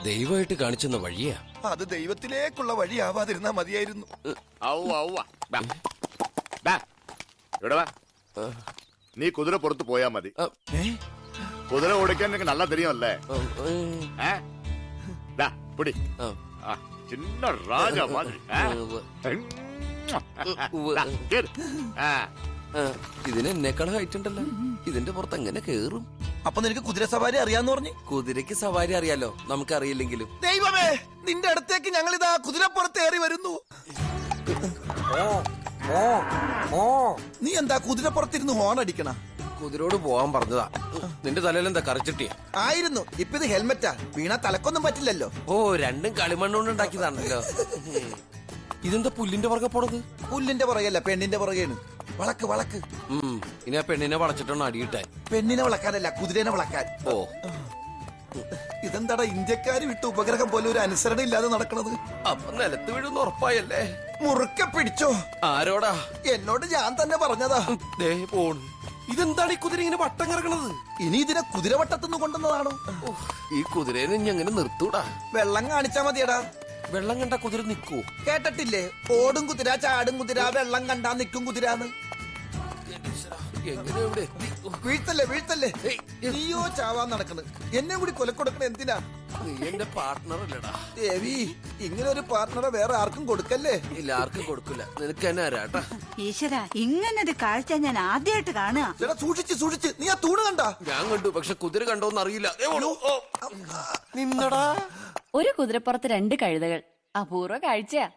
ദൈവമായിട്ട് കാണിച്ചെന്ന വഴിയാ. അത് ദൈവത്തിലേക്കുള്ള വഴിയാവാതിരുന്നാ മതിയായിരുന്നു. നീ കുതിര പുറത്ത് പോയാ മതി. കുതിര ഓടിക്കാൻ എനിക്ക് നല്ല തെരിയല്ലേ? പിടി ചിന്ന രാജ മാതിരി. ഇതിന് എന്നെക്കാളും ഹൈറ്റ് ഉണ്ടല്ലോ. ഇതിന്റെ പുറത്ത് എങ്ങനെ കേറും? അപ്പൊ നിനക്ക് കുതിര സവാരി അറിയാന്ന് പറഞ്ഞു? കുതിരക്ക് സവാരി അറിയാലോ, നമുക്കറിയില്ലെങ്കിലും. ദൈവമേ, നിന്റെ അടുത്തേക്ക് ഞങ്ങൾ ഇതാ കുതിരപ്പുറത്ത് ഏറി വരുന്നു. നീ എന്താ കുതിരപ്പുറത്തിരുന്ന് ഹോൺ അടിക്കണ? കുതിരോട് പോവാൻ പറഞ്ഞതാ. നിന്റെ തലയിൽ എന്താ കറിച്ചിട്ടിയാ? ആയിരുന്നു. ഇപ്പൊ ഇത് ഹെൽമെറ്റാ, വീണാ തലക്കൊന്നും പറ്റില്ലല്ലോ. ഓ, രണ്ടും കളിമണ്ണുകൊണ്ട് ഉണ്ടാക്കിയതാണല്ലോ. ഇതെന്താ പുല്ലിന്റെ പുറകെ പോണത്? പുല്ലിന്റെ പുറകെയല്ല, പെണ്ണിന്റെ പുറകെയാണ്. വളക്ക് വളക്ക്. ഇനി ആ പെണ്ണിനെ വളച്ചിട്ടാണ് അടിയിട്ടാൻ. പെണ്ണിനെ വളക്കാനല്ല, കുതിരനെ വളക്കാൻ. ഓ, ഇതെന്താടാ ഇന്ത്യക്കാര് വിട്ട് ഉപഗ്രഹം പോലെ ഒരു അനുസരണ ഇല്ലാതെ നടക്കണത്? അപ്പൊ നിലത്ത് വീഴുന്ന ഉറപ്പായല്ലേ? മുറുക്കെ പിടിച്ചോ. ആരോടാ? എന്നോട് ഞാൻ തന്നെ പറഞ്ഞതാ. ദേ പോണു. ഇതെന്താണ് ഈ കുതിര ഇങ്ങനെ വട്ടം കറങ്ങണത്? ഇനി ഇതിനെ കുതിരവട്ടത്തുനിന്ന് കൊണ്ടുവന്നതാണോ? ഈ കുതിരേനെ ഇനി എങ്ങനെ നിർത്തൂടാ? വെള്ളം കാണിച്ചാ മതിയടാ. വെള്ളം കണ്ട കുതിര നിക്കൂ? കേട്ടിട്ടില്ലേ, ഓടും കുതിര, ചാടും കുതിര, വെള്ളം കണ്ടാ നിക്കും കുതിരാന്ന്. എങ്ങനെ? വീഴ്ത്തല്ലേ വീഴ്ത്തല്ലേ. നീയോ ചാവാൻ നടക്കണ്, എന്നെ കൂടി കൊലക്കൊടുക്കണ എന്തിനാ? നീ എന്റെ പാർട്ട്ണർ അല്ലടാ. ദേവി, ഇങ്ങനെ ഒരു പാർട്ട്ണറെ വേറെ ആർക്കും കൊടുക്കല്ലേ. ഇല്ല, ആർക്കും കൊടുക്കില്ല. നിനക്ക് തന്നെ ആരാട്ടാ? ഈശ്വര, ഇങ്ങനൊരു കാഴ്ച ഞാൻ ആദ്യമായിട്ട് കാണുക. ചേട്ടാ, സൂക്ഷിച്ച് സൂക്ഷിച്ച്. നീ ആ തൂണ് കണ്ടാ? ഞാൻ കണ്ടു, പക്ഷെ കുതിര കണ്ടോന്ന് അറിയില്ല. നിന്നടാ. ഒരു കുതിരപ്പുറത്ത് 2 കഴുതകൾ, അപൂർവ കാഴ്ചയാ.